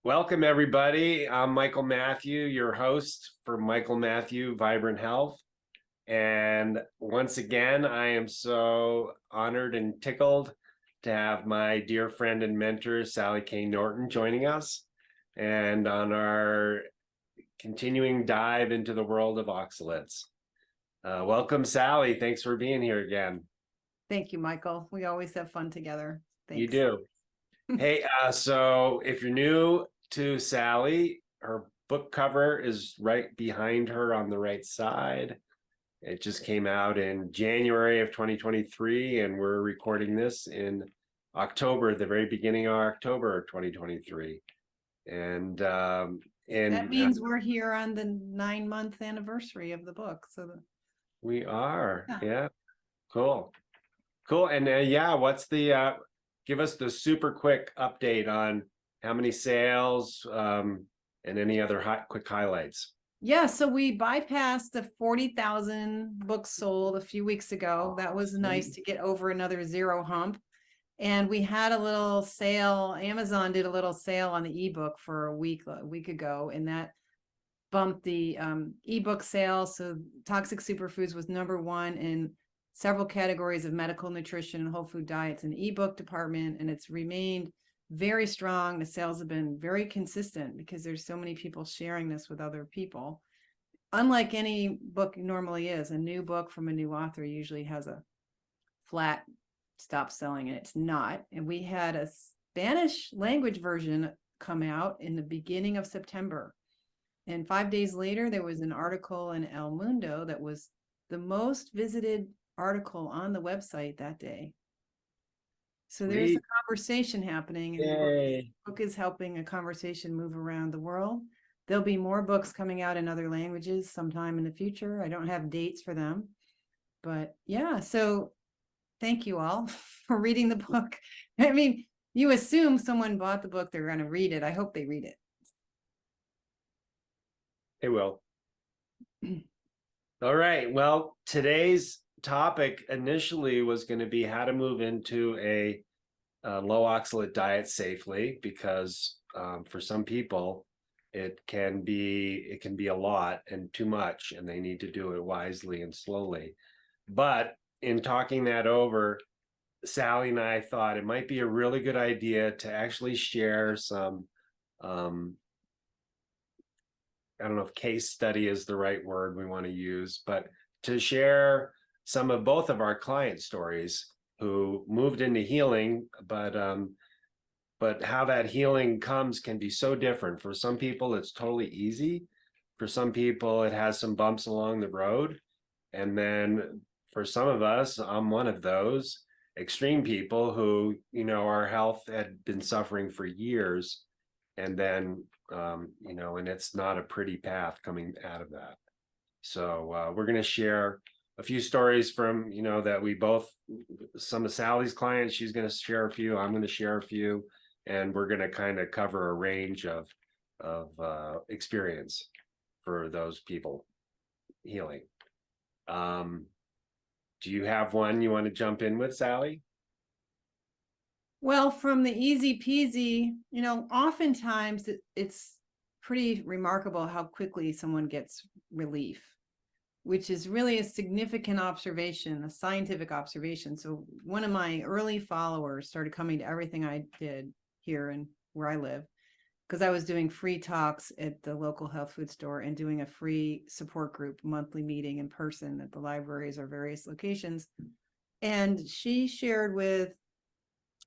Welcome, everybody. I'm Michael Mathieu, your host for Michael Mathieu Vibrant Health. And once again, I am so honored and tickled to have my dear friend and mentor, Sally K. Norton, joining us. And on our continuing dive into the world of oxalates. Welcome, Sally. Thanks for being here again. Thank you, Michael. We always have fun together. Thanks. You do. Hey, so if you're new to Sally, her book cover is right behind her on the right side. It just came out in January of 2023, and we're recording this in October, the very beginning of October of 2023. And that means we're here on the 9-month anniversary of the book. We are, yeah. Cool. And what's the give us the super quick update on how many sales and any other quick highlights. Yeah, so we bypassed the 40,000 books sold a few weeks ago. That was nice to get over another zero hump. And we had a little sale. Amazon did a little sale on the ebook for a week ago, and that bumped the ebook sales. So Toxic Superfoods was #1 in several categories of medical nutrition and whole food diets in the ebook department, and it's remained very strong. The sales have been very consistent because there's so many people sharing this with other people. Unlike any book normally is, a new book from a new author usually has a flat stop selling, and it's not. And we had a Spanish language version come out in the beginning of September. And 5 days later, there was an article in El Mundo that was the most visited article on the website that day. So there's a conversation happening, and the book is helping a conversation move around the world. There'll be more books coming out in other languages sometime in the future. I don't have dates for them, but yeah, so thank you all for reading the book. I mean, you assume someone bought the book, they're going to read it. I hope they read it. They will. All right. Well, today's topic initially was going to be how to move into a low oxalate diet safely, because for some people it can be a lot and too much, and they need to do it wisely and slowly. But in talking that over, Sally and I thought it might be a really good idea to actually share some I don't know if case study is the right word we want to use, but to share some of both of our client stories who moved into healing, but how that healing comes can be so different. For some people, it's totally easy. For some people, it has some bumps along the road. And then for some of us, I'm one of those extreme people who, our health had been suffering for years. And then, and it's not a pretty path coming out of that. So we're going to share a few stories from, that we both, some of Sally's clients, she's going to share a few, I'm going to share a few, and we're going to kind of cover a range of experience for those people healing. Do you have one you want to jump in with, Sally? Well, from the easy peasy, oftentimes it's pretty remarkable how quickly someone gets relief, which is really a significant observation, a scientific observation. So one of my early followers started coming to everything I did here and where I live, because I was doing free talks at the local health food store and doing a free support group monthly meeting in person at the libraries or various locations. And she shared with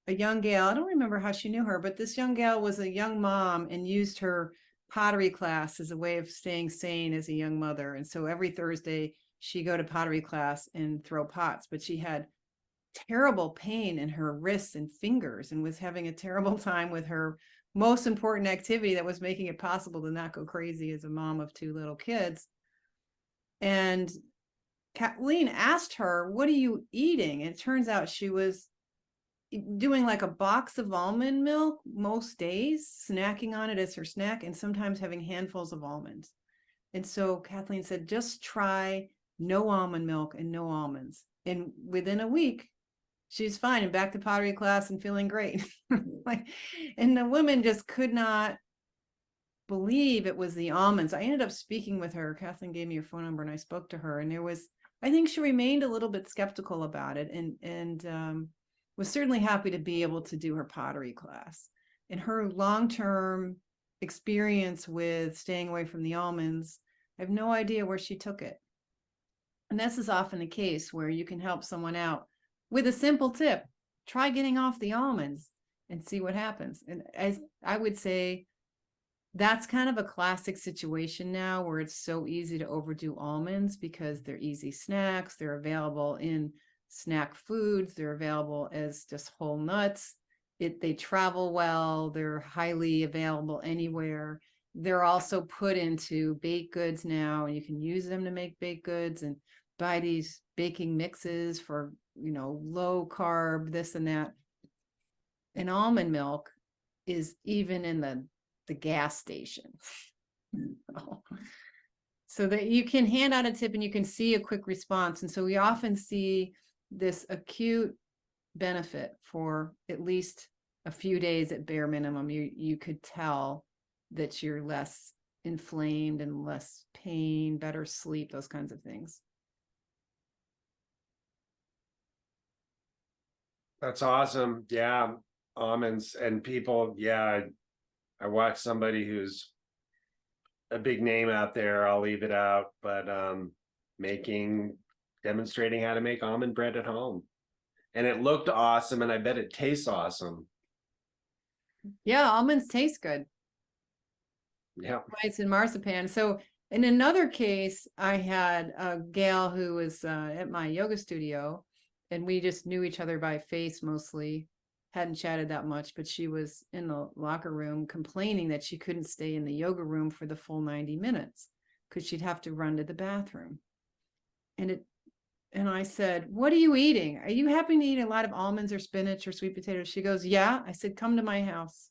a young gal, I don't remember how she knew her, but this young gal was a young mom and used her pottery class as a way of staying sane as a young mother. And so every Thursday she'd go to pottery class and throw pots, but she had terrible pain in her wrists and fingers and was having a terrible time with her most important activity that was making it possible to not go crazy as a mom of 2 little kids. And Kathleen asked her, "What are you eating?" And it turns out she was doing like a box of almond milk most days, snacking on it as her snack, and sometimes having handfuls of almonds. And so Kathleen said, just try no almond milk and no almonds. And within a week, she's fine and back to pottery class and feeling great. And the woman just could not believe it was the almonds. I ended up speaking with her. Kathleen gave me her phone number and I spoke to her, and I think she remained a little bit skeptical about it, and was certainly happy to be able to do her pottery class. And her long-term experience with staying away from the almonds, I have no idea where she took it. And this is often the case where you can help someone out with a simple tip. Try getting off the almonds and see what happens. And as I would say, that's kind of a classic situation now where it's so easy to overdo almonds because they're easy snacks. They're available in snack foods. They're available as just whole nuts. They travel well. They're highly available anywhere. They're also put into baked goods now, and you can use them to make baked goods and buy these baking mixes for, low carb, this and that. And almond milk is even in the gas station. So that you can hand out a tip and you can see a quick response. And so we often see this acute benefit for at least a few days at bare minimum. You could tell that you're less inflamed and less pain, better sleep, those kinds of things. That's awesome. Yeah. Almonds and people. Yeah. I watched somebody who's a big name out there. I'll leave it out, but demonstrating how to make almond bread at home. And it looked awesome, and I bet it tastes awesome. Yeah, almonds taste good. Yeah. Rice and marzipan. So in another case, I had a gal who was at my yoga studio, and we just knew each other by face mostly, hadn't chatted that much, but she was in the locker room complaining that she couldn't stay in the yoga room for the full 90 minutes because she'd have to run to the bathroom. And I said, "What are you eating? Are you happy to eat a lot of almonds or spinach or sweet potatoes?" She goes, "Yeah." I said, "Come to my house."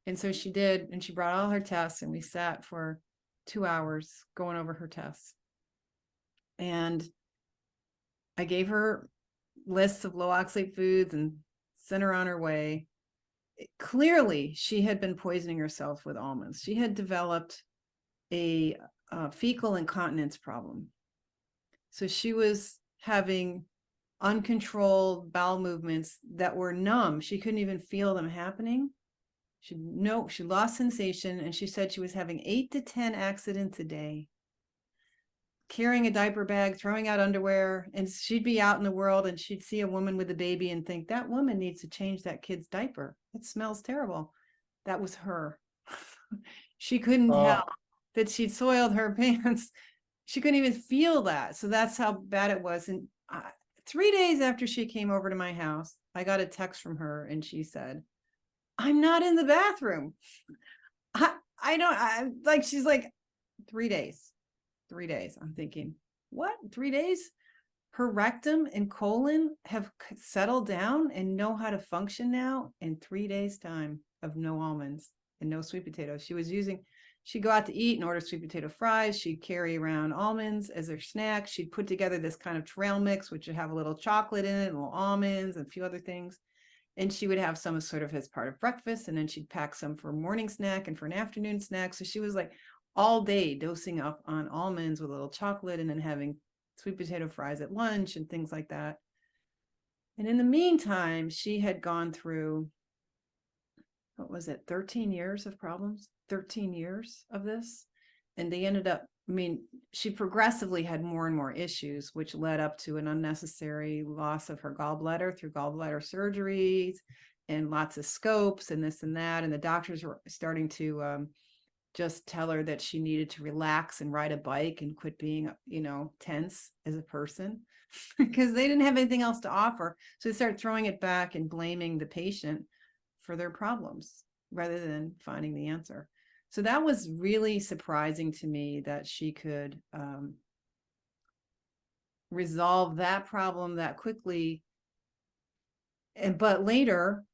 And so she did, and she brought all her tests, and we sat for 2 hours going over her tests. And I gave her lists of low oxalate foods and sent her on her way. Clearly, she had been poisoning herself with almonds. She had developed a fecal incontinence problem. So she was having uncontrolled bowel movements that were numb. She couldn't even feel them happening. She lost sensation, and she said she was having 8 to 10 accidents a day, carrying a diaper bag, throwing out underwear, and she'd be out in the world and she'd see a woman with a baby and think, that woman needs to change that kid's diaper. It smells terrible. That was her. She couldn't help that she'd soiled her pants. She couldn't even feel that. So that's how bad it was. And 3 days after she came over to my house, I got a text from her, and she said, "I'm not in the bathroom." She's like, 3 days. 3 days. I'm thinking, what? 3 days? Her rectum and colon have settled down and know how to function now in 3 days' time of no almonds and no sweet potatoes. She'd go out to eat and order sweet potato fries. She'd carry around almonds as her snack. She'd put together this kind of trail mix, which would have a little chocolate in it, and little almonds and a few other things. And she would have some sort of as part of breakfast. And then she'd pack some for morning snack and for an afternoon snack. So she was like all day dosing up on almonds with a little chocolate, and then having sweet potato fries at lunch and things like that. And in the meantime, she had gone through, 13 years of problems, 13 years of this. And they ended up, she progressively had more and more issues, which led up to an unnecessary loss of her gallbladder through gallbladder surgeries and lots of scopes and this and that. And the doctors were starting to just tell her that she needed to relax and ride a bike and quit being, tense as a person because they didn't have anything else to offer. So they started throwing it back and blaming the patient for their problems rather than finding the answer. So that was really surprising to me that she could resolve that problem that quickly. But later,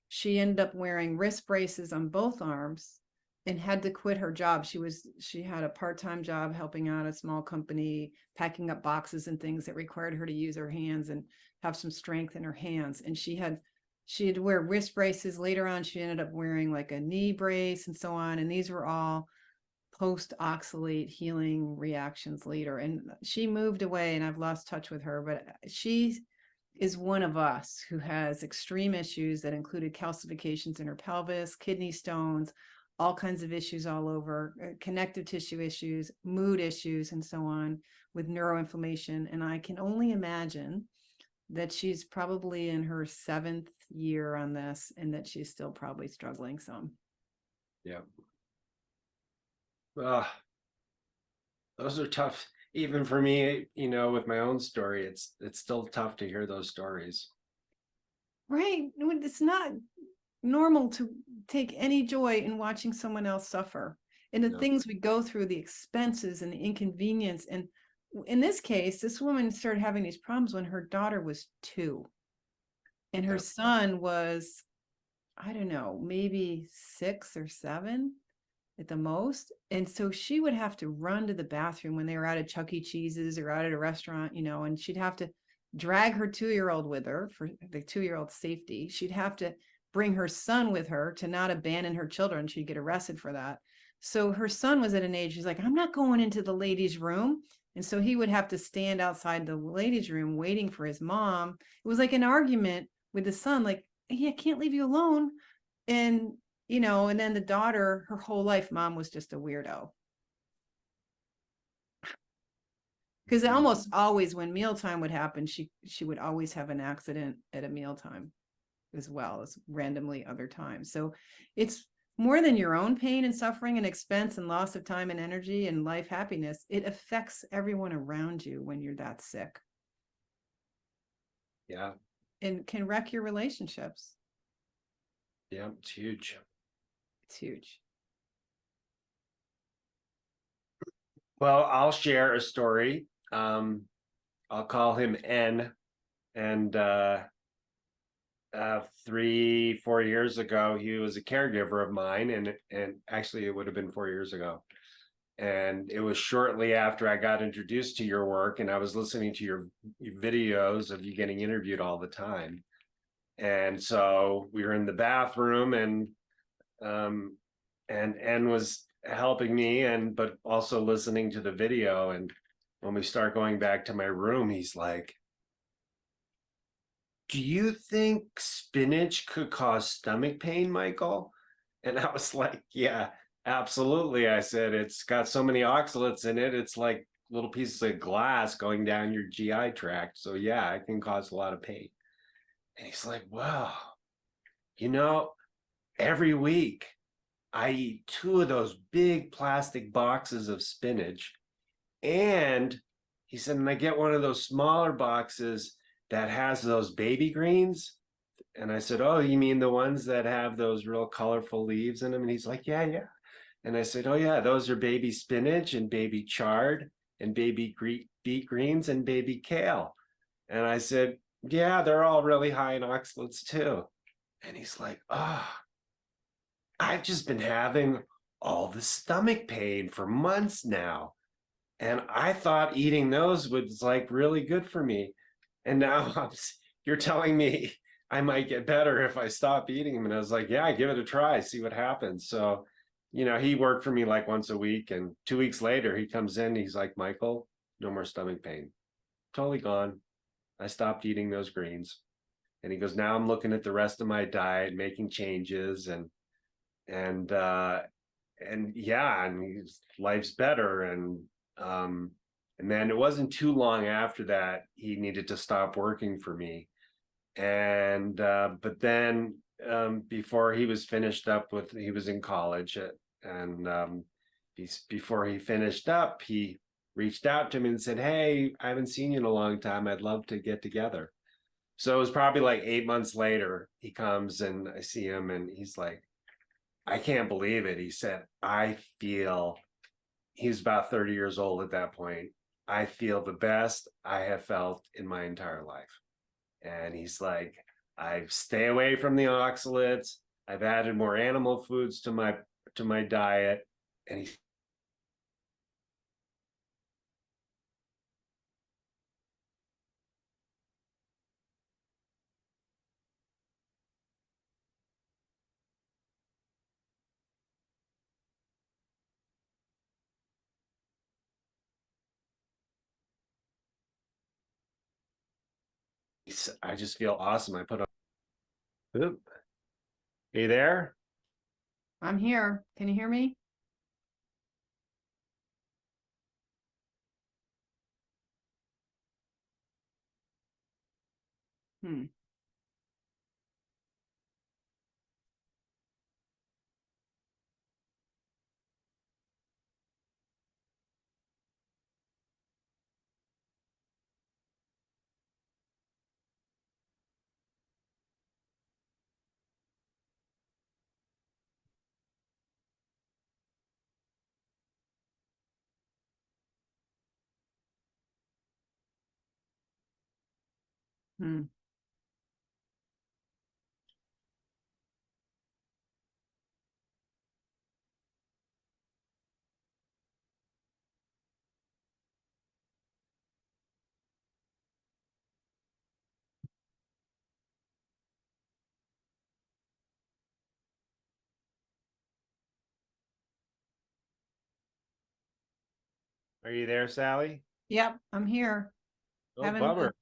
she ended up wearing wrist braces on both arms and had to quit her job. She had a part-time job helping out a small company, packing up boxes and things that required her to use her hands and have some strength in her hands. And she had She had to wear wrist braces. Later on, she ended up wearing like a knee brace and so on. And these were all post-oxalate healing reactions later. And she moved away and I've lost touch with her, but she is one of us who has extreme issues that included calcifications in her pelvis, kidney stones, all kinds of issues all over, connective tissue issues, mood issues, and so on, with neuroinflammation. And I can only imagine that she's probably in her 7th year on this and that she's still probably struggling some. Yeah. Those are tough. Even for me, you know, with my own story, it's still tough to hear those stories. Right. It's not normal to take any joy in watching someone else suffer and the No. things we go through, the expenses and the inconvenience. And in this case, this woman started having these problems when her daughter was 2 and her Yeah. son was, I don't know, maybe 6 or 7 at the most. And so she would have to run to the bathroom when they were out at Chuck E. Cheese's or out at a restaurant, you know, and she'd have to drag her 2-year-old with her for the 2-year-old safety. She'd have to bring her son with her to not abandon her children. She'd get arrested for that. So her son was at an age, he's like, I'm not going into the ladies' room. And so he would have to stand outside the ladies' room waiting for his mom. It was like an argument with the son, like, hey, I can't leave you alone. And, you know, and then the daughter, her whole life, mom was just a weirdo. Because almost always when mealtime would happen, she would always have an accident at a mealtime as well as randomly other times. So it's more than your own pain and suffering and expense and loss of time and energy and life happiness. It affects everyone around you when you're that sick. Yeah. And can wreck your relationships. Yeah. It's huge. It's huge. Well, I'll share a story. I'll call him N. And 3-4 years ago, he was a caregiver of mine, and actually it would have been 4 years ago. And it was shortly after I got introduced to your work, and I was listening to your videos of you getting interviewed all the time. And so we were in the bathroom, and N was helping me, but also listening to the video. And when we start going back to my room, he's like, do you think spinach could cause stomach pain, Michael? And I was like, yeah, absolutely. I said, it's got so many oxalates in it. It's like little pieces of glass going down your GI tract. So yeah, it can cause a lot of pain. And he's like, wow, you know, every week I eat 2 of those big plastic boxes of spinach. And he said, and I get one of those smaller boxes that has those baby greens. And I said, oh, you mean the ones that have those real colorful leaves in them? And he's like, yeah, yeah. And I said, oh, yeah, those are baby spinach and baby chard and baby beet greens and baby kale. And I said, yeah, they're all really high in oxalates too. And he's like, oh, I've just been having all the stomach pain for months now. And I thought eating those was like really good for me. And now you're telling me I might get better if I stop eating them. And I was like, yeah, give it a try, see what happens. So, you know, he worked for me like once a week. And 2 weeks later, he comes in, he's like, Michael, no more stomach pain. Totally gone. I stopped eating those greens. And he goes, now I'm looking at the rest of my diet, making changes, and yeah, and life's better. And then it wasn't too long after that he needed to stop working for me. And but then before he was finished up with, he was in college, and before he finished up, he reached out to me and said, hey, I haven't seen you in a long time, I'd love to get together. So it was probably like 8 months later, he comes and I see him, and he's like, I can't believe it. He said, I feel, he was about 30 years old at that point. I feel the best I have felt in my entire life. And he's like, I stay away from the oxalates. I've added more animal foods to my diet. And he I just feel awesome. I put on, oop, are you there? I'm here. Can you hear me? Hmm. Hmm. Are you there, Sally? Yep, I'm here. Oh, Having bummer.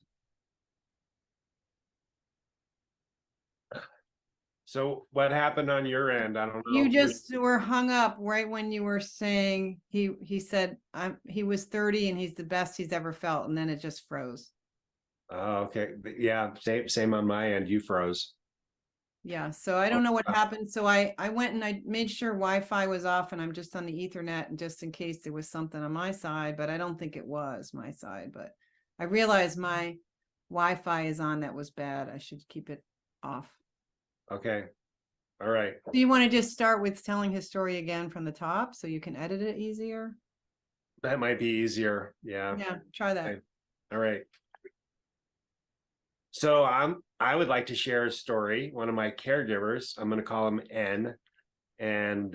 So what happened on your end? I don't you know. just were hung up right when you were saying he said he was 30 and he's the best he's ever felt, and then it just froze. Oh, okay. Yeah, same on my end. You froze. Yeah, so I Oh, don't know what happened. So I went and I made sure Wi-Fi was off, and I'm just on the Ethernet, and just in case there was something on my side, but I don't think it was my side. But I realized my Wi-Fi is on. That was bad. I should keep it off. okay. All right. Do you want to just start with telling his story again from the top so you can edit it easier? That might be easier. Yeah. Yeah, try that. Okay. All right. So I would like to share a story. One of my caregivers, I'm going to call him N, and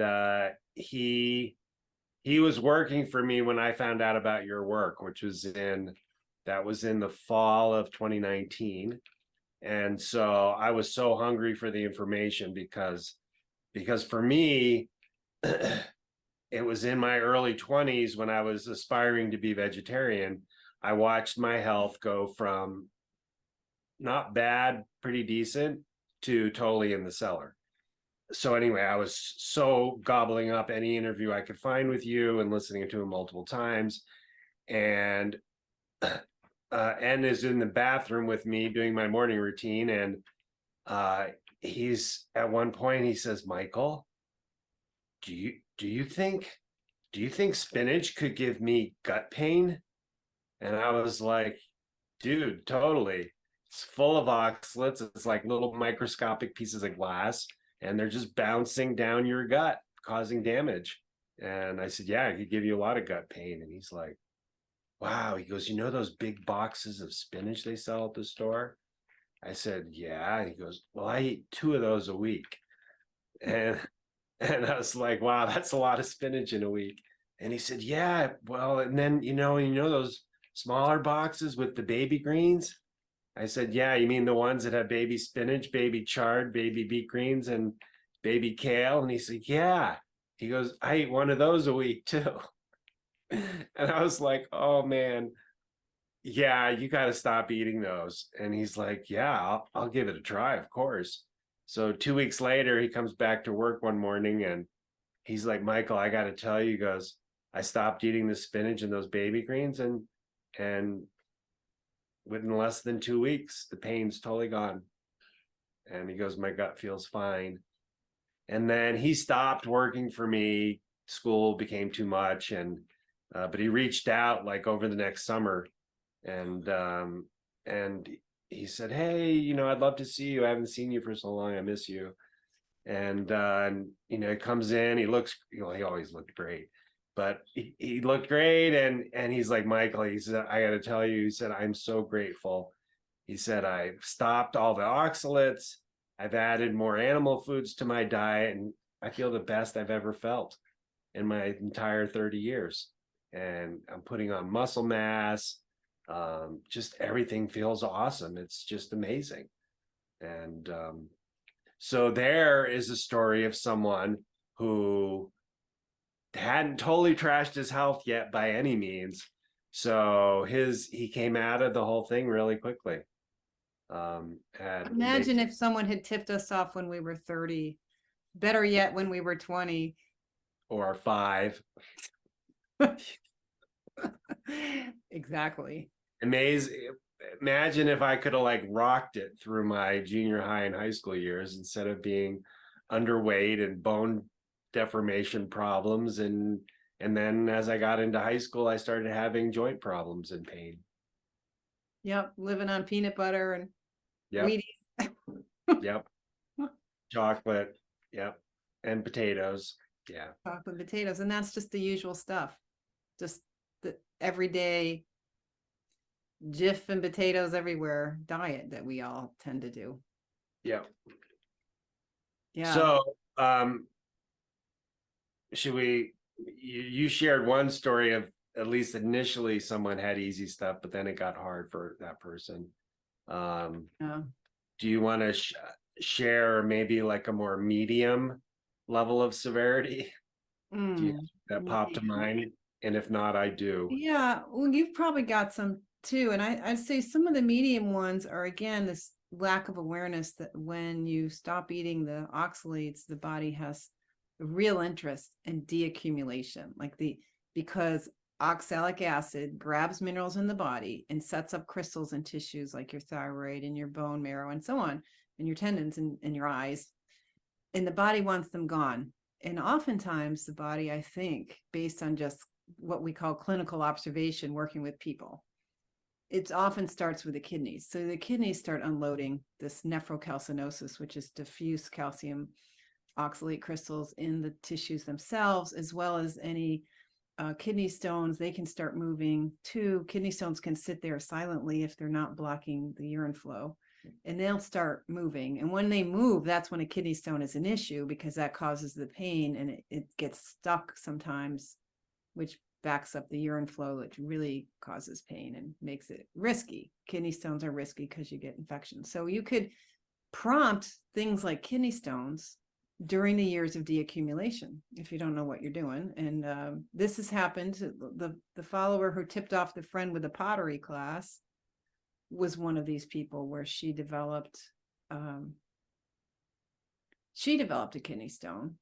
he was working for me when I found out about your work, which was in the fall of 2019. And so I was so hungry for the information because for me it was in my early 20s when I was aspiring to be vegetarian. I watched my health go from not bad, pretty decent, to totally in the cellar. So anyway, I was so gobbling up any interview I could find with you and listening to him multiple times. And N is in the bathroom with me doing my morning routine, and uh, he's at one point he says, "Michael, do you think spinach could give me gut pain?" And I was like, dude, totally. It's full of oxalates. It's like little microscopic pieces of glass, and they're just bouncing down your gut, causing damage. And I said, yeah, it could give you a lot of gut pain. And he's like, wow. He goes, you know those big boxes of spinach they sell at the store? I said, yeah. And he goes, well, I eat 2 of those a week. And and I was like, wow, that's a lot of spinach in a week. And he said, yeah, well, and then you know those smaller boxes with the baby greens? I said, yeah, you mean the ones that have baby spinach, baby chard, baby beet greens, and baby kale? And he said, yeah. He goes, I eat one of those a week too. And I was like, oh man, yeah, you got to stop eating those. And he's like, yeah, I'll give it a try, of course. So 2 weeks later, he comes back to work one morning and he's like, Michael, I got to tell you, he goes, I stopped eating the spinach and those baby greens, and within less than 2 weeks, the pain's totally gone. And he goes, my gut feels fine. And then he stopped working for me. School became too much, and but he reached out like over the next summer, and he said, hey, I'd love to see you. I haven't seen you for so long. I miss you. And he comes in, he looks, he always looked great, but he looked great. And he's like, Michael, he said, I got to tell you, he said, I'm so grateful. He said, I've stopped all the oxalates. I've added more animal foods to my diet, and I feel the best I've ever felt in my entire 30 years. And I'm putting on muscle mass. Just everything feels awesome. It's just amazing. And so there is a story of someone who hadn't totally trashed his health yet by any means. So he came out of the whole thing really quickly. And they, Imagine if someone had tipped us off when we were 30, better yet, when we were 20. or 5. Exactly. Imagine if I could have like rocked it through my junior high and high school years instead of being underweight and bone deformation problems, and then as I got into high school I started having joint problems and pain. Yep. Living on peanut butter and Yep. Wheaties. Yep. Chocolate. Yep. And potatoes. Yeah. Chocolate potatoes. And that's just the usual stuff. Just the everyday Jif and potatoes everywhere diet that we all tend to do. Yep. Yeah. So should we, you shared one story of at least initially someone had easy stuff, but then it got hard for that person. Yeah. Do you want to share maybe like a more medium level of severity? Do you that pop to mind? And if not, I do. Yeah, well, you've probably got some too. And I'd say some of the medium ones are, again, this lack of awareness that when you stop eating the oxalates, the body has a real interest in de-accumulation, because oxalic acid grabs minerals in the body and sets up crystals in tissues like your thyroid and your bone marrow and so on, and your tendons and your eyes. And the body wants them gone. And oftentimes the body, I think, based on just what we call clinical observation, working with people, it often starts with the kidneys. So the kidneys start unloading this nephrocalcinosis, which is diffuse calcium oxalate crystals in the tissues themselves, as well as any kidney stones. They can start moving too. Kidney stones can sit there silently if they're not blocking the urine flow, and they'll start moving. And when they move, that's when a kidney stone is an issue, because that causes the pain, and it gets stuck sometimes, which backs up the urine flow, which really causes pain and makes it risky. Kidney stones are risky because you get infections. So you could prompt things like kidney stones during the years of deaccumulation if you don't know what you're doing. And this has happened. The follower who tipped off the friend with the pottery class was one of these people, where she developed a kidney stone,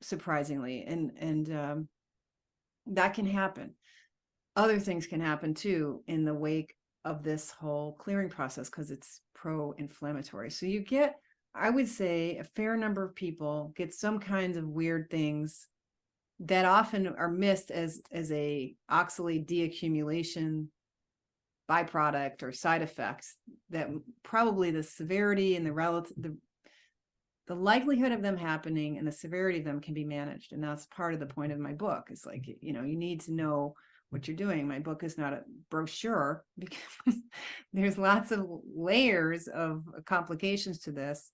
surprisingly, and that can happen. Other things can happen too in the wake of this whole clearing process, because it's pro-inflammatory. So you get, I would say, a fair number of people get some kinds of weird things that often are missed as a oxalate deaccumulation byproduct or side effects, that probably the severity and the likelihood of them happening and the severity of them can be managed. And that's part of the point of my book. It's like, you need to know what you're doing. My book is not a brochure, because there's lots of layers of complications to this,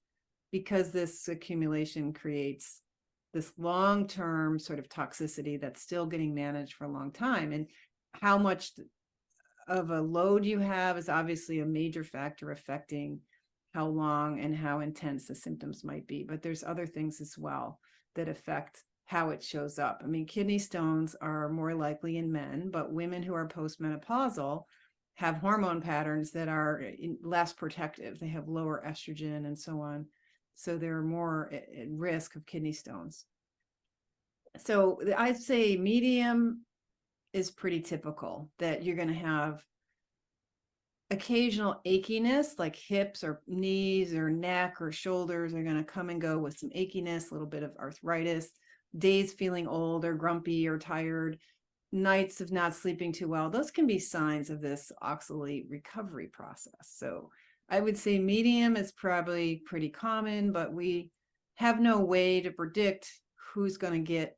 because this accumulation creates this long-term sort of toxicity that's still getting managed for a long time. And how much of a load you have is obviously a major factor affecting how long and how intense the symptoms might be. But there's other things as well that affect how it shows up. I mean, kidney stones are more likely in men, but women who are postmenopausal have hormone patterns that are less protective. They have lower estrogen and so on. So they're more at risk of kidney stones. So I'd say medium is pretty typical, that you're going to have occasional achiness, like hips or knees or neck or shoulders are going to come and go with some achiness, a little bit of arthritis, days feeling old or grumpy or tired, nights of not sleeping too well. Those can be signs of this oxalate recovery process. So I would say medium is probably pretty common, but we have no way to predict who's going to get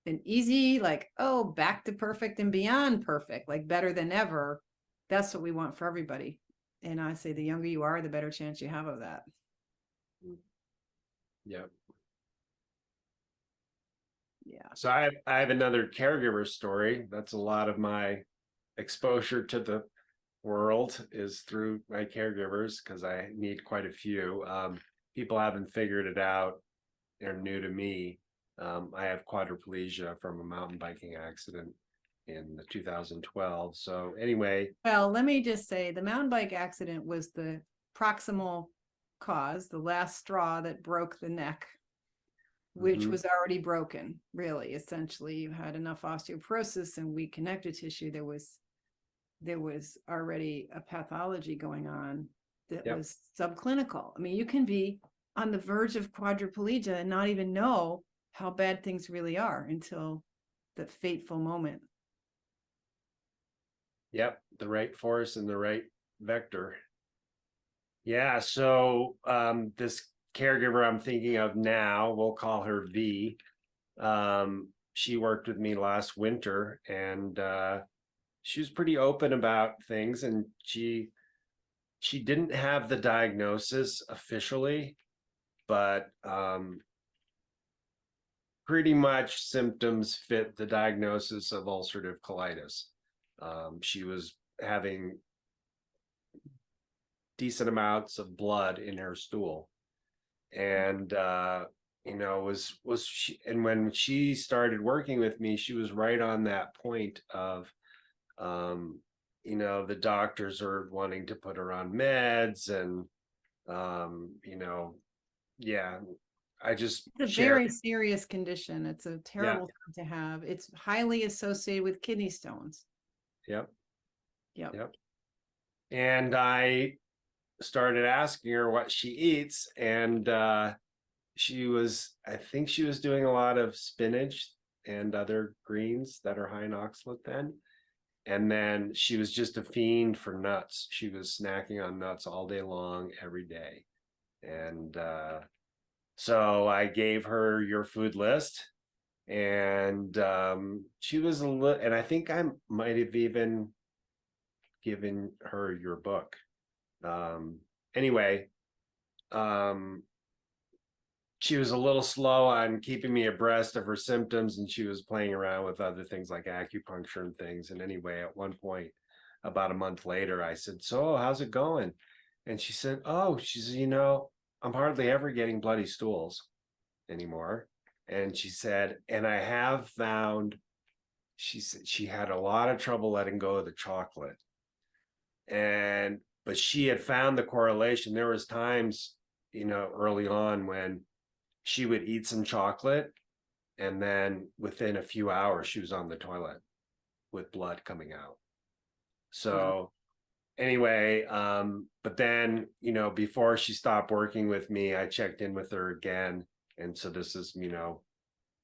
an easy, like, oh, back to perfect and beyond perfect, like better than ever. That's what we want for everybody. And I say the younger you are, the better chance you have of that. Yep. Yeah. So I have another caregiver story. That's a lot of my exposure to the world is through my caregivers, because I need quite a few. People haven't figured it out. They're new to me. I have quadriplegia from a mountain biking accident. in the 2012. So anyway, Well, let me just say the mountain bike accident was the proximal cause, the last straw that broke the neck, which mhm, was already broken, really. Essentially, you had enough osteoporosis and weak connective tissue. There was already a pathology going on that yep, was subclinical. I mean, you can be on the verge of quadriplegia and not even know how bad things really are until the fateful moment. yep, the right force and the right vector. Yeah, so this caregiver I'm thinking of now, we'll call her V. She worked with me last winter, and she was pretty open about things, and she didn't have the diagnosis officially, but pretty much symptoms fit the diagnosis of ulcerative colitis. She was having decent amounts of blood in her stool, and was she, and when she started working with me, she was right on that point of um the doctors are wanting to put her on meds, and um you know yeah, I just It's a shared. very serious condition. It's a Yeah, terrible thing to have. It's highly associated with kidney stones. yep, Yep. yep. And I started asking her what she eats, and I think she was doing a lot of spinach and other greens that are high in oxalate then. And then she was just a fiend for nuts. She was snacking on nuts all day long, every day. And so I gave her your food list, and she was a little, and I think I might have even given her your book. Anyway, um, she was a little slow on keeping me abreast of her symptoms, and she was playing around with other things like acupuncture and things. And anyway, at one point, about a month later, I said, "So, how's it going?" And she said, "Oh, she said, I'm hardly ever getting bloody stools anymore." And she said, "And I have found," she said, she had a lot of trouble letting go of the chocolate. But she had found the correlation. There was times, early on when she would eat some chocolate, and then within a few hours she was on the toilet with blood coming out. Wow. So anyway, but then, before she stopped working with me, I checked in with her again. And so this is,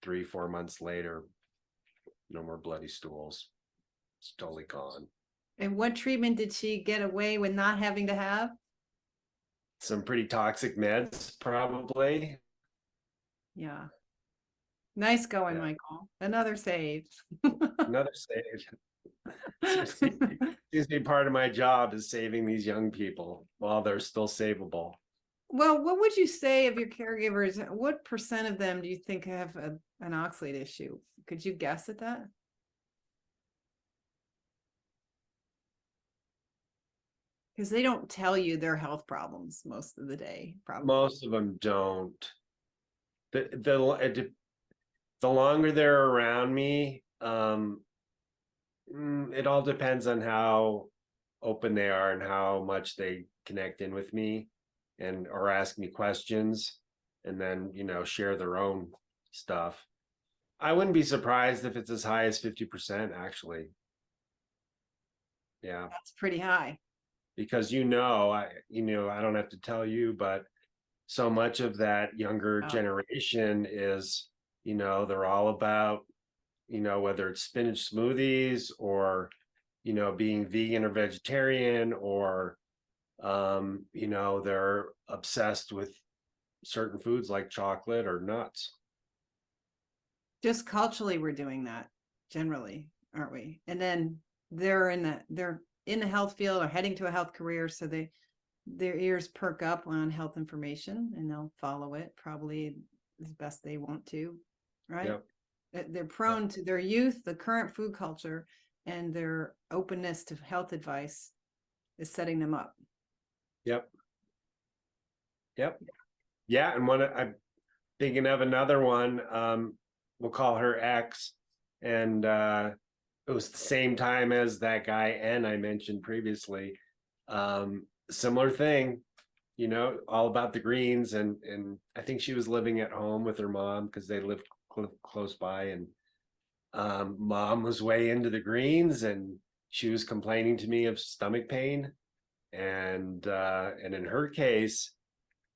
3-4 months later, no more bloody stools. It's totally gone. And what treatment did she get away with not having to have? Some pretty toxic meds, probably. Yeah. Nice going, Yeah. Michael. Another save. Another stage. Seems to be part of my job is saving these young people while they're still savable. Well, what would you say of your caregivers? What percent of them do you think have an oxalate issue? Could you guess at that? Because they don't tell you their health problems most of the day, probably. Most of them don't. The longer they're around me, it all depends on how open they are and how much they connect in with me, and or ask me questions, and then share their own stuff. I wouldn't be surprised if it's as high as 50%, actually. Yeah, That's pretty high. because I don't have to tell you, but so much of that younger Oh, generation is, they're all about, whether it's spinach smoothies, or being vegan or vegetarian, or they're obsessed with certain foods like chocolate or nuts. just culturally, we're doing that generally, aren't we? And then they're in the health field or heading to a health career, so their ears perk up on health information and they'll follow it probably as best they want to, right? Yep. They're Yep. prone to their youth, the current food culture, and their openness to health advice is setting them up. Yep. Yep. Yeah. And I'm thinking of another one. We'll call her X. And it was the same time as that guy N I mentioned previously. Similar thing, all about the greens, and I think she was living at home with her mom because they lived close by, and mom was way into the greens, and she was complaining to me of stomach pain, and in her case,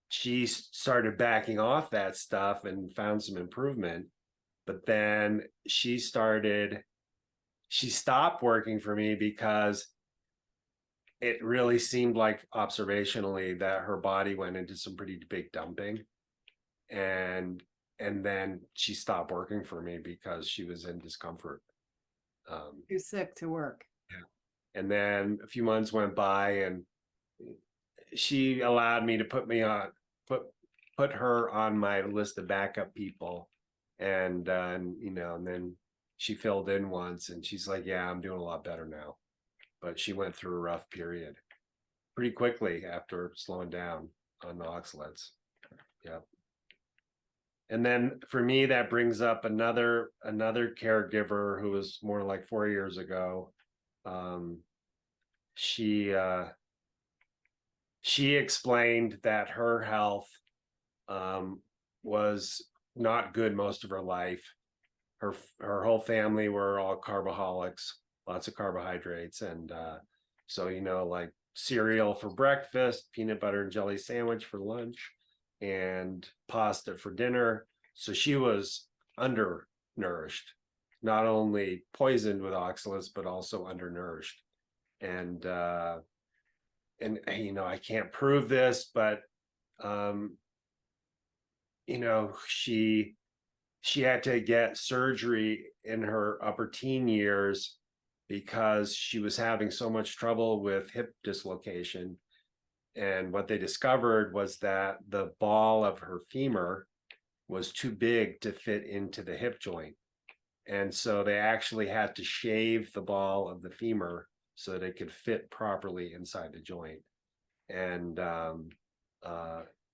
she started backing off that stuff and found some improvement. But then she stopped working for me because it really seemed like observationally that her body went into some pretty big dumping, and then she stopped working for me because she was in discomfort. Too sick to work. Yeah. And then a few months went by, and she allowed me to put her on my list of backup people, and then she filled in once, and she's like, yeah, I'm doing a lot better now. But she went through a rough period pretty quickly after slowing down on the oxalates. Yeah. And then for me, that brings up another caregiver who was more like 4 years ago. She explained that her health was not good most of her life. Her whole family were all carboholics, lots of carbohydrates, and so like cereal for breakfast, peanut butter and jelly sandwich for lunch, and pasta for dinner. So she was undernourished, not only poisoned with oxalates, but also undernourished. And I can't prove this, but um, she had to get surgery in her upper teen years because she was having so much trouble with hip dislocation. And what they discovered was that the ball of her femur was too big to fit into the hip joint. And so they actually had to shave the ball of the femur so that it could fit properly inside the joint. And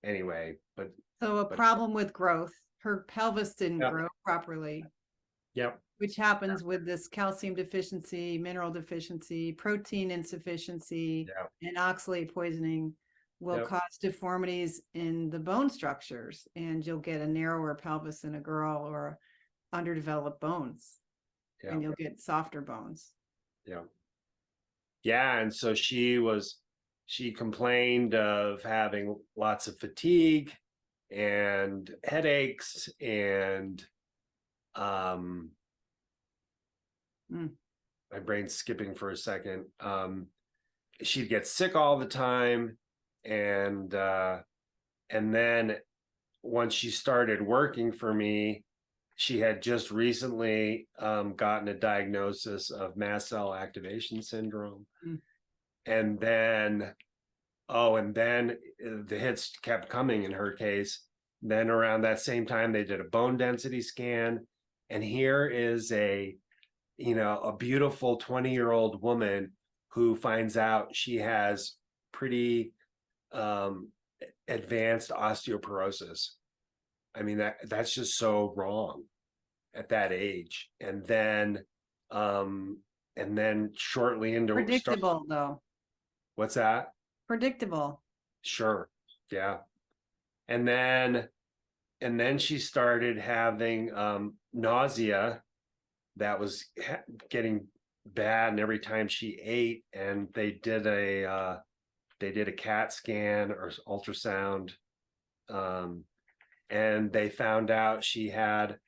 anyway, So a problem with growth. Her pelvis didn't yeah, grow properly, yep, which happens with this calcium deficiency, mineral deficiency, protein insufficiency, yep, and oxalate poisoning will yep, cause deformities in the bone structures, and you'll get a narrower pelvis in a girl or underdeveloped bones, and yep, you'll get softer bones. yep. Yeah, and so she complained of having lots of fatigue and headaches, and um Mm. my brain's skipping for a second. She'd get sick all the time, and then once she started working for me, she had just recently gotten a diagnosis of mast cell activation syndrome. Mm. And then the hits kept coming in her case. Then around that same time, they did a bone density scan, and here is a beautiful 20-year-old woman who finds out she has pretty advanced osteoporosis. I mean, that's just so wrong at that age. And then shortly into Predictable, though. what's that? Predictable. Sure. Yeah. And then she started having nausea that was getting bad, and every time she ate, and they did a CAT scan or ultrasound, and they found out she had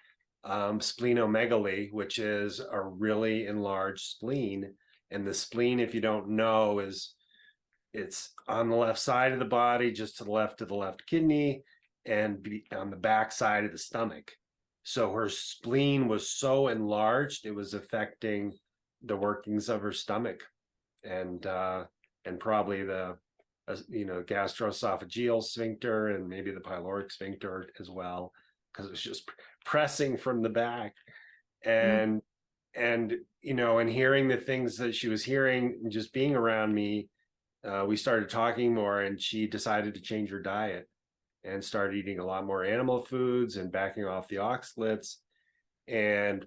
splenomegaly, which is a really enlarged spleen. And the spleen, if you don't know, it's on the left side of the body, just to the left of the left kidney, and on the back side of the stomach. So her spleen was so enlarged, it was affecting the workings of her stomach, and probably the gastroesophageal sphincter, and maybe the pyloric sphincter as well, because it was just pressing from the back. Mm. And hearing the things that she was hearing, just being around me, we started talking more, and she decided to change her diet and started eating a lot more animal foods and backing off the oxalates. And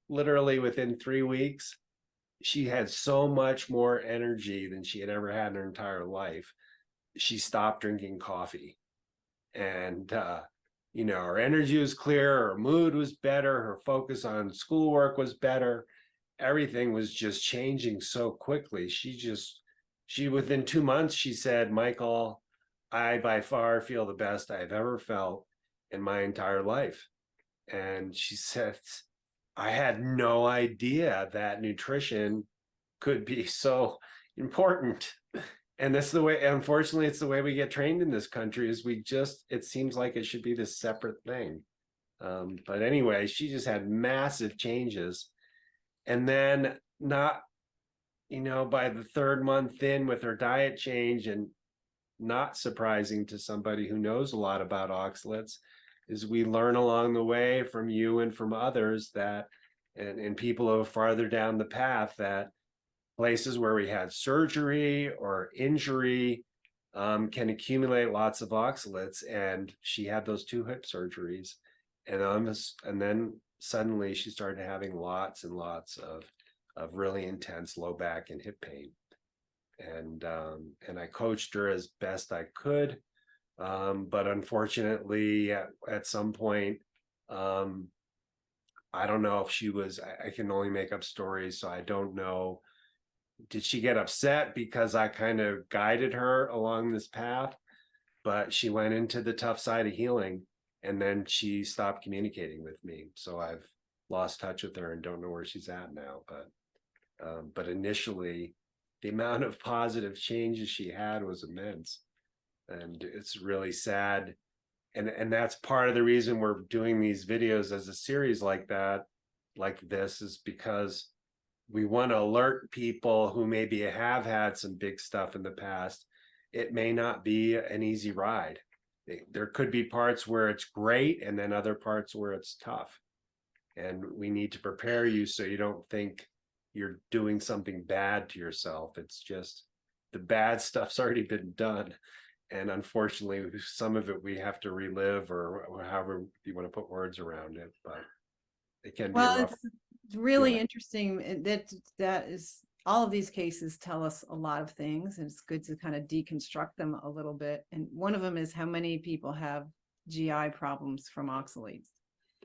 literally within 3 weeks, she had so much more energy than she had ever had in her entire life. She stopped drinking coffee, and her energy was clear, her mood was better, her focus on schoolwork was better. Everything was just changing so quickly. She within 2 months, she said, Michael, I by far feel the best I've ever felt in my entire life. And she said, I had no idea that nutrition could be so important. And that's the way, unfortunately, it's the way we get trained in this country is it seems like it should be this separate thing. But anyway, she just had massive changes. And then by the third month in with her diet change, and not surprising to somebody who knows a lot about oxalates, is we learn along the way from you and from others that, and people who are farther down the path, that places where we had surgery or injury can accumulate lots of oxalates. And she had those 2 hip surgeries, and then suddenly she started having lots and lots of really intense low back and hip pain. And I coached her as best I could. But unfortunately, at some point, I don't know if she was, I can only make up stories, so I don't know. Did she get upset because I kind of guided her along this path? But she went into the tough side of healing, and then she stopped communicating with me. So I've lost touch with her and don't know where she's at now. But initially, the amount of positive changes she had was immense. And it's really sad. And that's part of the reason we're doing these videos as a series like this, is because we want to alert people who maybe have had some big stuff in the past. It may not be an easy ride. There could be parts where it's great and then other parts where it's tough. And we need to prepare you so you don't think you're doing something bad to yourself. It's just the bad stuff's already been done. And unfortunately, some of it we have to relive, or however you want to put words around it, but it can be a Well, rough it's really feeling. interesting that is, all of these cases tell us a lot of things, and it's good to kind of deconstruct them a little bit. And one of them is how many people have GI problems from oxalates.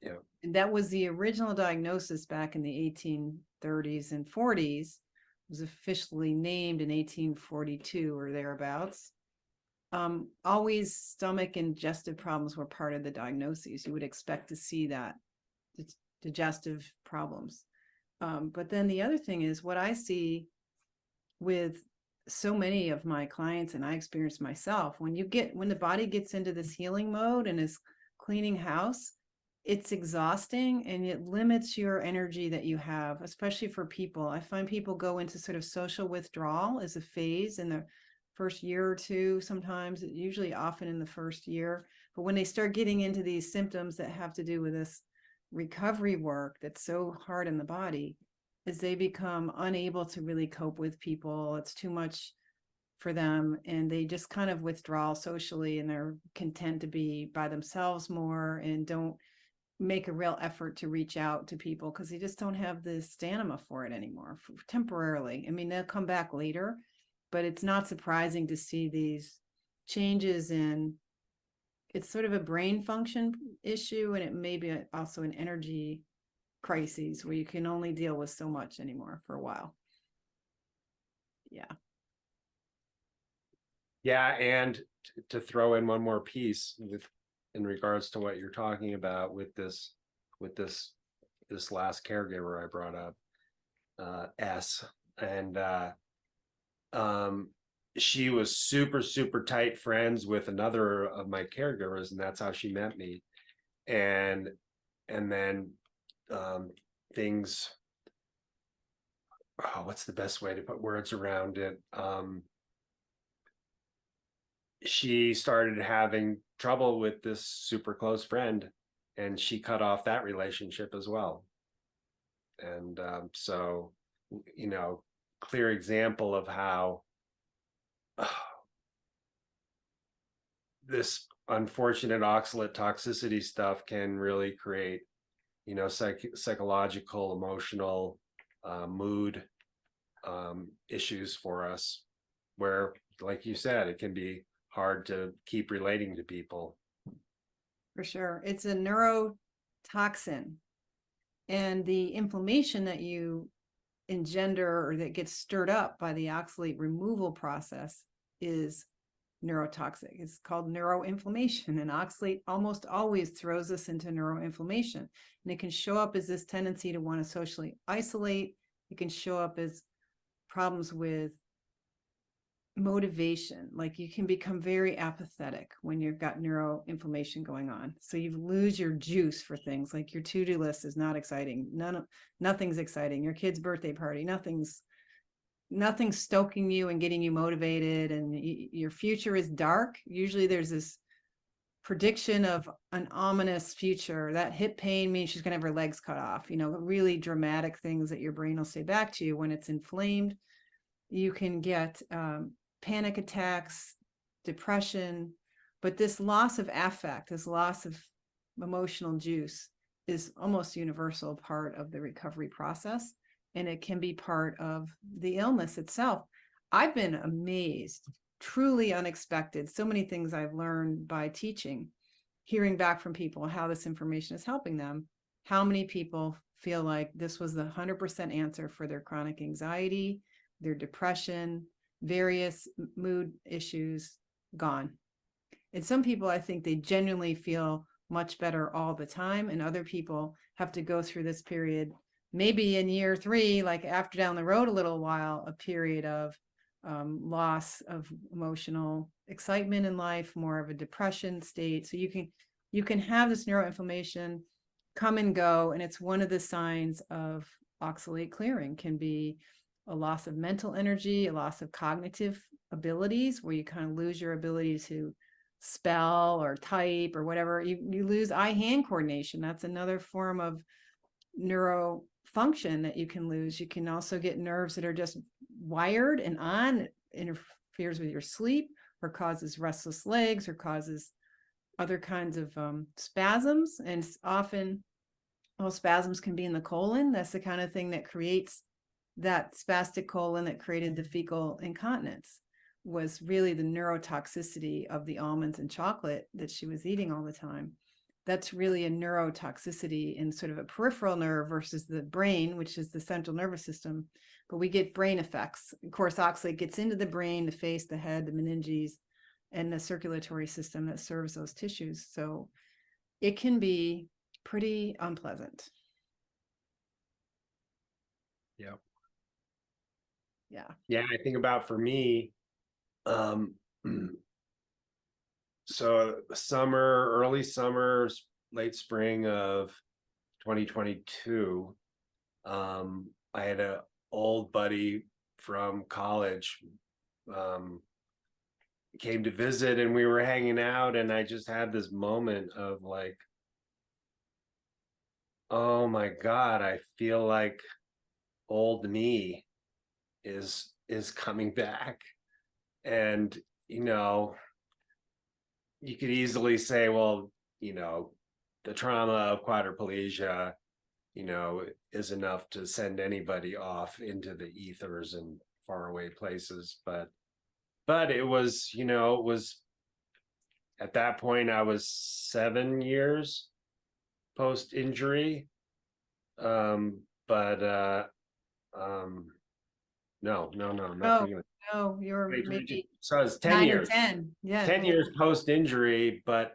Yeah. And that was the original diagnosis back in the 1830s and 40s. It was officially named in 1842 or thereabouts. Always stomach and digestive problems were part of the diagnoses. You would expect to see that, digestive problems. But then the other thing is what I see with so many of my clients, and I experience myself, when the body gets into this healing mode and is cleaning house, it's exhausting and it limits your energy that you have, especially for people. I find people go into sort of social withdrawal as a phase in the first year or two, sometimes, usually often in the first year. But when they start getting into these symptoms that have to do with this recovery work that's so hard in the body, is they become unable to really cope with people. It's too much for them, and they just kind of withdraw socially, and they're content to be by themselves more and don't make a real effort to reach out to people because they just don't have the stamina for it anymore, temporarily. I mean, they'll come back later, but it's not surprising to see these changes in, it's sort of a brain function issue, and it may be also an energy crises where you can only deal with so much anymore for a while. Yeah. Yeah, and to throw in one more piece in regards to what you're talking about with this last caregiver I brought up, S, and she was super, super tight friends with another of my caregivers, and that's how she met me. And then things, what's the best way to put words around it? She started having trouble with this super close friend, and she cut off that relationship as well. And so, clear example of how this unfortunate oxalate toxicity stuff can really create psychological, emotional, mood issues for us, where, like you said, it can be hard to keep relating to people. For sure. It's a neurotoxin. And the inflammation that you engender or that gets stirred up by the oxalate removal process is neurotoxic. It's called neuroinflammation, and oxalate almost always throws us into neuroinflammation. And it can show up as this tendency to want to socially isolate. It can show up as problems with motivation, like you can become very apathetic when you've got neuroinflammation going on. So you lose your juice for things like your to-do list is not exciting. Nothing's exciting. Your kid's birthday party, nothing's stoking you and getting you motivated, and your future is dark. Usually there's this prediction of an ominous future. That hip pain means she's going to have her legs cut off, really dramatic things that your brain will say back to you. When it's inflamed, you can get panic attacks, depression, but this loss of affect, this loss of emotional juice is almost universal part of the recovery process, and it can be part of the illness itself. I've been amazed, truly unexpected, so many things I've learned by teaching, hearing back from people how this information is helping them, how many people feel like this was the 100% answer for their chronic anxiety, their depression, various mood issues gone. And some people, I think they genuinely feel much better all the time. And other people have to go through this period, maybe in year 3, like after down the road a little while, a period of loss of emotional excitement in life, more of a depression state. So you can have this neuroinflammation come and go. And it's one of the signs of oxalate clearing. Can be a loss of mental energy, a loss of cognitive abilities, where you kind of lose your ability to spell or type or whatever. You lose eye-hand coordination. That's another form of neurofunction that you can lose. You can also get nerves that are just wired and on, interferes with your sleep, or causes restless legs, or causes other kinds of spasms. And often, spasms can be in the colon. That's the kind of thing that creates that spastic colon that created the fecal incontinence, was really the neurotoxicity of the almonds and chocolate that she was eating all the time. That's really a neurotoxicity in sort of a peripheral nerve versus the brain, which is the central nervous system. But we get brain effects. Of course, oxalate gets into the brain, the face, the head, the meninges, and the circulatory system that serves those tissues. So it can be pretty unpleasant. Yeah. Yeah. I think about, for me, so early summer, late spring of 2022, I had an old buddy from college came to visit, and we were hanging out, and I just had this moment of like, oh my God, I feel like old me is coming back. And you could easily say, well, the trauma of quadriplegia is enough to send anybody off into the ethers and faraway places. But it was, it was, at that point I was 7 years post injury. No, nothing. No, you're maybe So I was 10 9 years. or 10. Yeah. 10 years post injury, but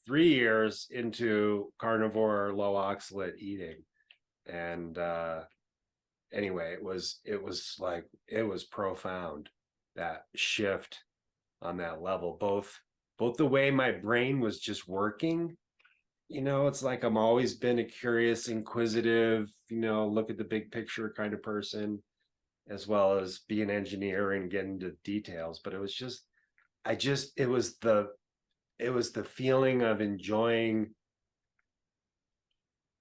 3 years into carnivore low oxalate eating. And anyway, it was profound, that shift on that level, both the way my brain was just working. It's like I'm always been a curious, inquisitive, look at the big picture kind of person, as well as be an engineer and get into details. But it was just, it was the feeling of enjoying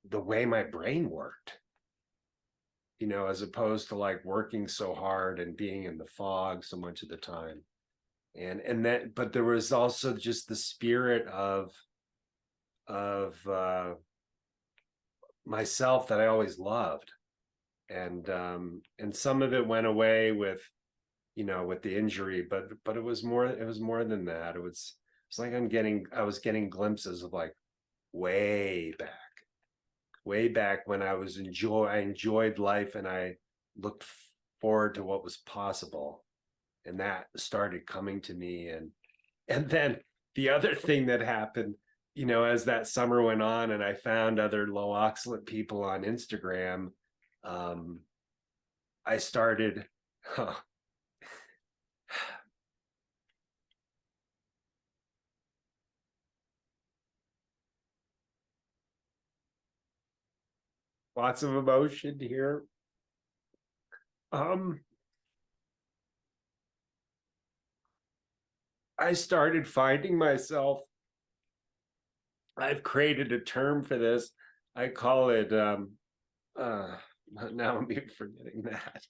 the way my brain worked, as opposed to like working so hard and being in the fog so much of the time. And that, but there was also just the spirit of myself that I always loved. And some of it went away with, with the injury, but it was more than that. It's like I was getting glimpses of like way back when I enjoyed life and I looked forward to what was possible. And that started coming to me. And then the other thing that happened, as that summer went on and I found other low oxalate people on Instagram, um, I started, huh, lots of emotion here. Um, I started finding myself. I've created a term for this. I call it. Uh, Now I'm even forgetting that.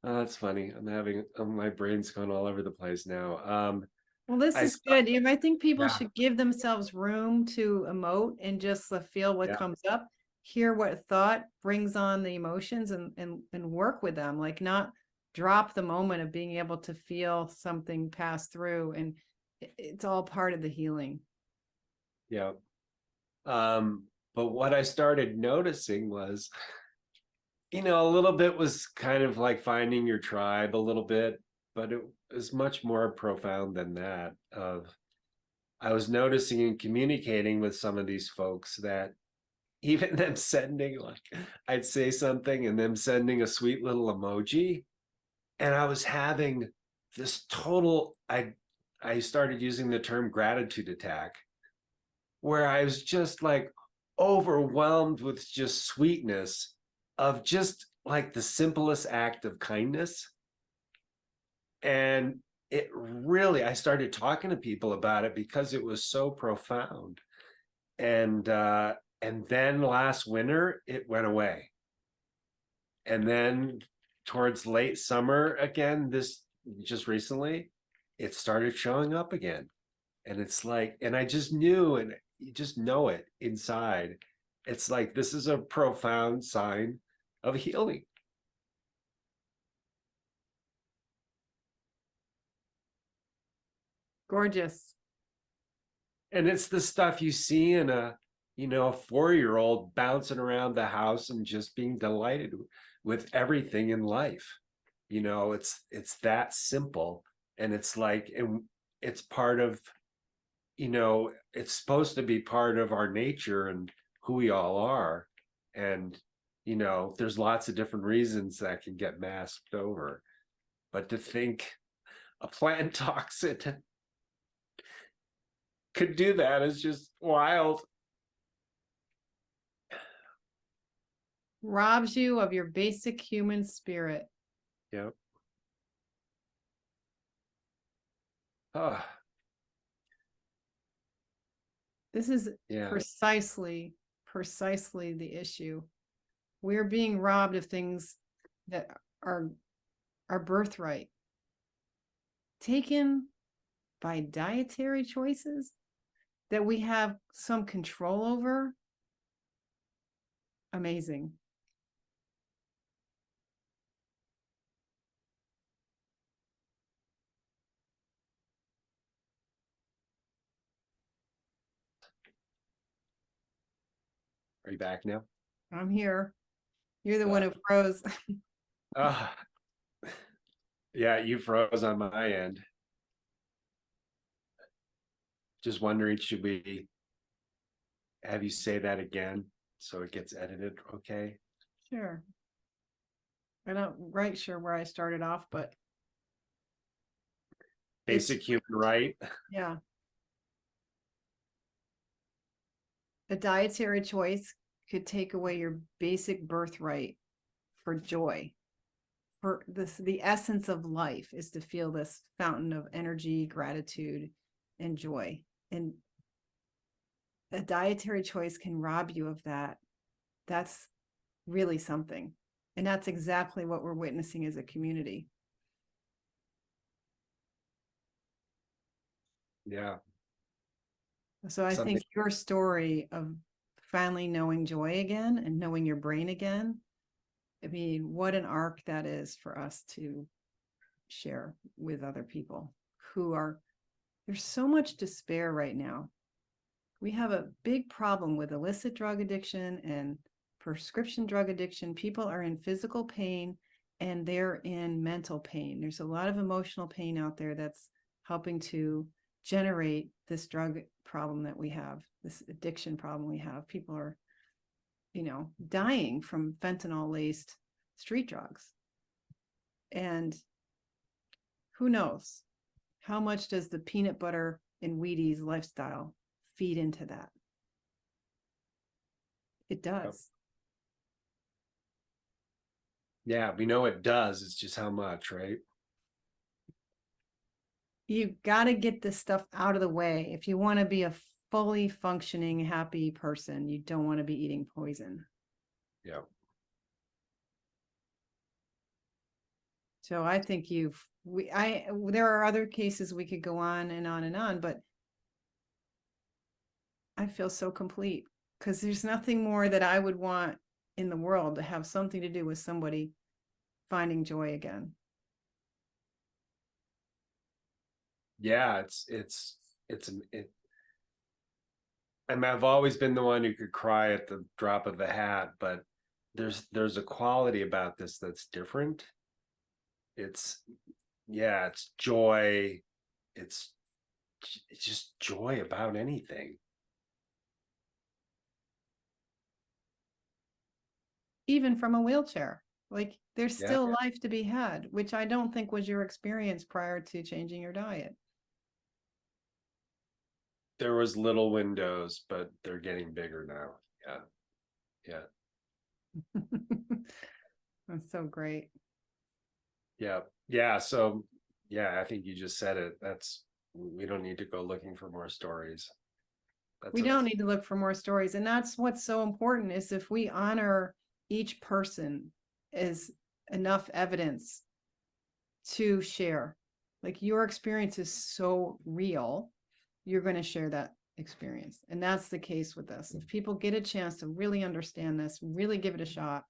Oh, that's funny. My brain's going all over the place now. Well, this I is good. I think people Yeah, should give themselves room to emote and just feel what yeah, comes up, hear what thought brings on the emotions, and work with them. Like, not drop the moment of being able to feel something pass through, and it's all part of the healing. yeah. But what I started noticing was, a little bit was kind of like finding your tribe a little bit, but it was much more profound than that. I was noticing and communicating with some of these folks that even them sending, like, I'd say something and them sending a sweet little emoji, and I was having this total, I started using the term gratitude attack, where I was just like overwhelmed with just sweetness of just like the simplest act of kindness. And it really, I started talking to people about it because it was so profound. And then last winter it went away. And then towards late summer again, this just recently, it started showing up again. And it's like, and I just knew, and you just know it inside. It's like, this is a profound sign of healing. Gorgeous. And it's the stuff you see in a 4-year-old bouncing around the house and just being delighted with everything in life. It's that simple. And it's like, and it's part of, it's supposed to be part of our nature and who we all are. And, there's lots of different reasons that can get masked over. But to think a plant toxin could do that is just wild. Robs you of your basic human spirit. Yeah. Oh, This is yeah. precisely the issue. We're being robbed of things that are our birthright, taken by dietary choices that we have some control over. Amazing. Are you back now? I'm here. You're the one Uh, who froze. uh, yeah, you froze on my end. Just wondering, should we have you say that again so it gets edited? Okay. Sure. I'm not right sure where I started off, but it's, Basic human right. yeah. A dietary choice could take away your basic birthright for joy. For this, the essence of life is to feel this fountain of energy, gratitude, and joy. And a dietary choice can rob you of that. That's really something. And that's exactly what we're witnessing as a community. Yeah. So I Something. think your story of finally knowing joy again and knowing your brain again. I mean, what an arc that is for us to share with other people who are, there's so much despair right now. We have a big problem with illicit drug addiction and prescription drug addiction. People are in physical pain and they're in mental pain. There's a lot of emotional pain out there that's helping to generate this drug problem that we have, this addiction problem we have. People are, dying from fentanyl-laced street drugs. And who knows? How much does the peanut butter and Wheaties lifestyle feed into that? It does. Yeah, we know it does. It's just how much, right? You've got to get this stuff out of the way. If you want to be a fully functioning, happy person, you don't want to be eating poison. Yeah. So I think there are other cases we could go on and on and on, but I feel so complete because there's nothing more that I would want in the world to have something to do with somebody finding joy again. Yeah, I mean, I've always been the one who could cry at the drop of a hat, but there's a quality about this that's different. It's joy. It's just joy about anything. Even from a wheelchair, like there's Yeah. still life to be had, which I don't think was your experience prior to changing your diet. There was little windows, but they're getting bigger now. Yeah. That's so great. Yeah. So yeah, I think you just said it. We don't need to go looking for more stories. We don't need to look for more stories. And that's what's so important, is if we honor each person as enough evidence to share. Like, your experience is so real, you're going to share that experience. And that's the case with this. If people get a chance to really understand this, really give it a shot,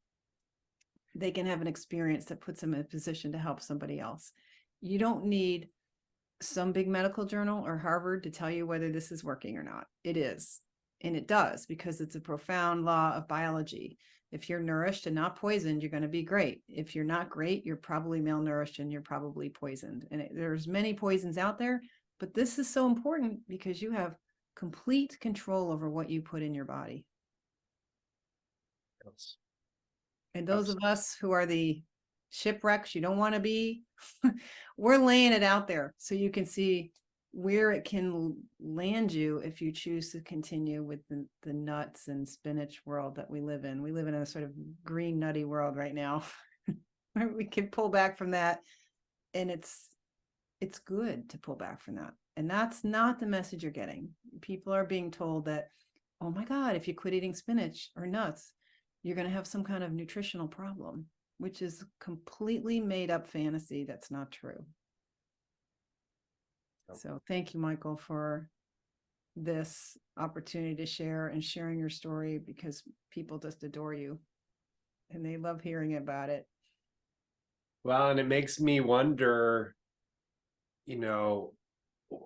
they can have an experience that puts them in a position to help somebody else. You don't need some big medical journal or Harvard to tell you whether this is working or not. It is. And it does, because it's a profound law of biology. If you're nourished and not poisoned, you're going to be great. If you're not great, you're probably malnourished and you're probably poisoned. And there's many poisons out there, but this is so important because you have complete control over what you put in your body. Yes. And those of us who are the shipwrecks you don't want to be, we're laying it out there so you can see where it can land you if you choose to continue with the nuts and spinach world that we live in. We live in a sort of green nutty world right now. We can pull back from that, and it's good to pull back from that. And that's not the message you're getting. People are being told that, oh my God, if you quit eating spinach or nuts, you're going to have some kind of nutritional problem, which is completely made up fantasy. That's not true. So thank you, Michael, for this opportunity to share and sharing your story, because people just adore you and they love hearing about it. Well, and it makes me wonder,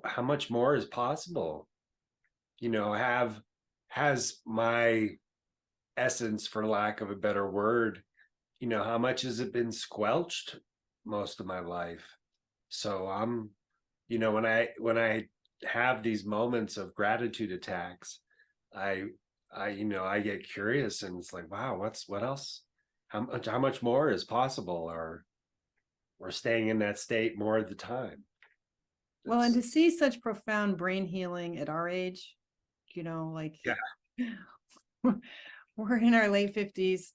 how much more is possible? Has my essence, for lack of a better word, how much has it been squelched most of my life? So I'm, when I have these moments of gratitude attacks, I get curious, and it's like, wow, what else? How much more is possible? Or we're staying in that state more of the time. Well, and to see such profound brain healing at our age, like, we're in our late 50s,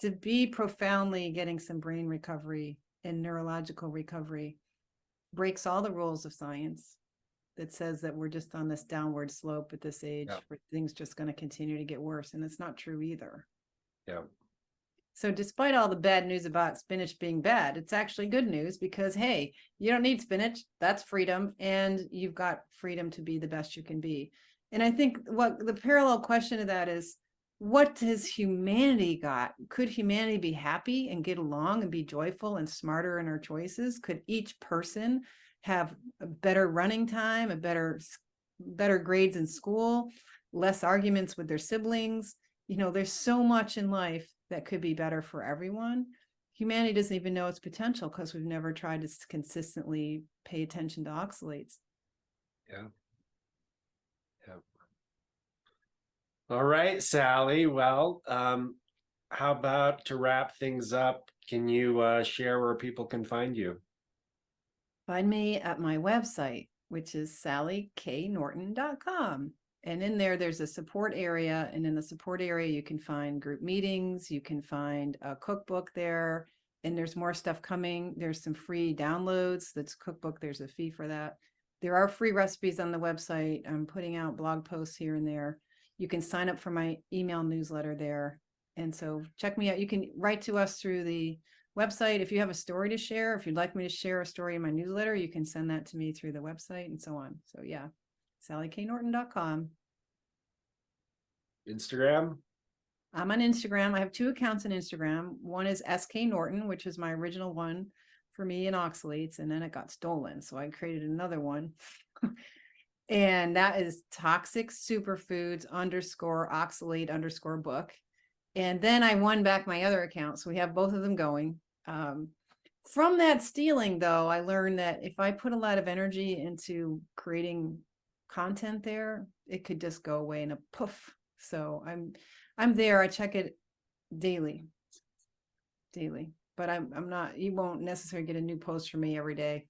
to be profoundly getting some brain recovery and neurological recovery breaks all the rules of science that says that we're just on this downward slope at this age, where things just going to continue to get worse. And it's not true either. Yeah. So despite all the bad news about spinach being bad, it's actually good news, because, hey, you don't need spinach. That's freedom. And you've got freedom to be the best you can be. And I think what the parallel question to that is, what has humanity got? Could humanity be happy and get along and be joyful and smarter in our choices? Could each person have a better running time, a better grades in school, less arguments with their siblings? You know, there's so much in life that could be better for everyone. Humanity doesn't even know its potential because we've never tried to consistently pay attention to oxalates. Yeah. Yeah. All right, Sally. Well, how about to wrap things up? Can you share where people can find you? Find me at my website, which is sallyknorton.com. And in there, there's a support area. And in the support area, you can find group meetings. You can find a cookbook there. And there's more stuff coming. There's some free downloads. That's cookbook. There's a fee for that. There are free recipes on the website. I'm putting out blog posts here and there. You can sign up for my email newsletter there. And so check me out. You can write to us through the website. If you have a story to share, if you'd like me to share a story in my newsletter, you can send that to me through the website and so on. So yeah, sallyknorton.com. Instagram? I'm on Instagram. I have 2 accounts on Instagram. One is SK Norton, which is my original one for me and oxalates, and then it got stolen. So I created another one. And that is toxic superfoods _oxalate _book. And then I won back my other account. So we have both of them going. From that stealing, though, I learned that if I put a lot of energy into creating content there, it could just go away in a poof. So I'm there. I check it daily, but I'm not, you won't necessarily get a new post from me every day.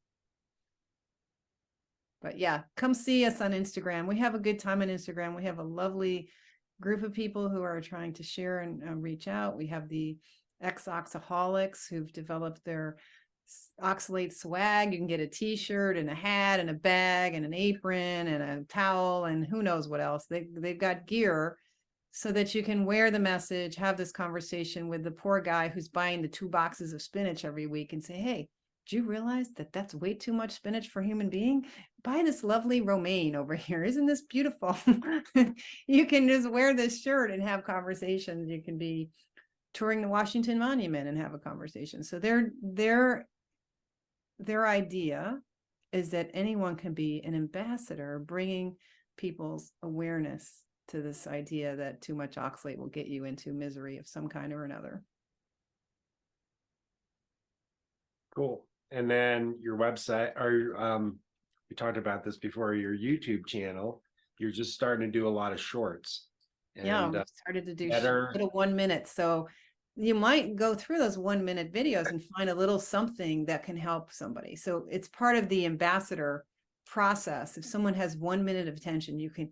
But yeah, come see us on Instagram. We have a good time on Instagram. We have a lovely group of people who are trying to share and reach out. We have the ex-oxaholics who've developed their oxalate swag. You can get a t-shirt and a hat and a bag and an apron and a towel and who knows what else. They've got gear so that you can wear the message, have this conversation with the poor guy who's buying the 2 boxes of spinach every week and say, hey, do you realize that that's way too much spinach for a human being? Buy this lovely romaine over here. Isn't this beautiful? You can just wear this shirt and have conversations. You can be touring the Washington Monument and have a conversation. So their idea is that anyone can be an ambassador, bringing people's awareness to this idea that too much oxalate will get you into misery of some kind or another. Cool. And then your website, or we talked about this before, your YouTube channel, you're just starting to do a lot of shorts. And yeah, we started to do better little 1 minute. So you might go through those 1 minute videos and find a little something that can help somebody. So it's part of the ambassador process. If someone has 1 minute of attention, you can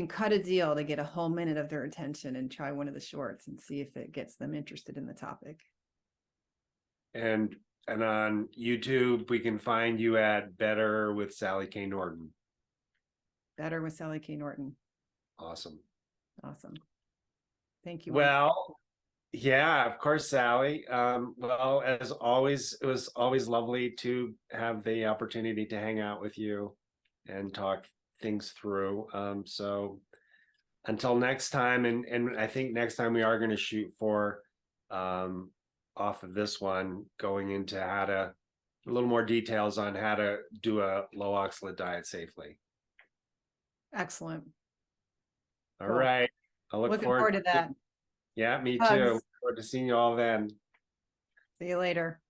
cut a deal to get a whole minute of their attention and try one of the shorts and see if it gets them interested in the topic. And on YouTube, we can find you at Better with Sally K. Norton. Better with Sally K. Norton. Awesome. Awesome. Thank you. Well, yeah, of course, Sally. Well, as always, it was always lovely to have the opportunity to hang out with you and talk things through. So until next time, and I think next time we are going to shoot for off of this one, going into how to a little more details on how to do a low oxalate diet safely. Excellent. All Cool. right. I look forward to that. Yeah, me Hugs. too. Look forward to seeing you all then. See you later.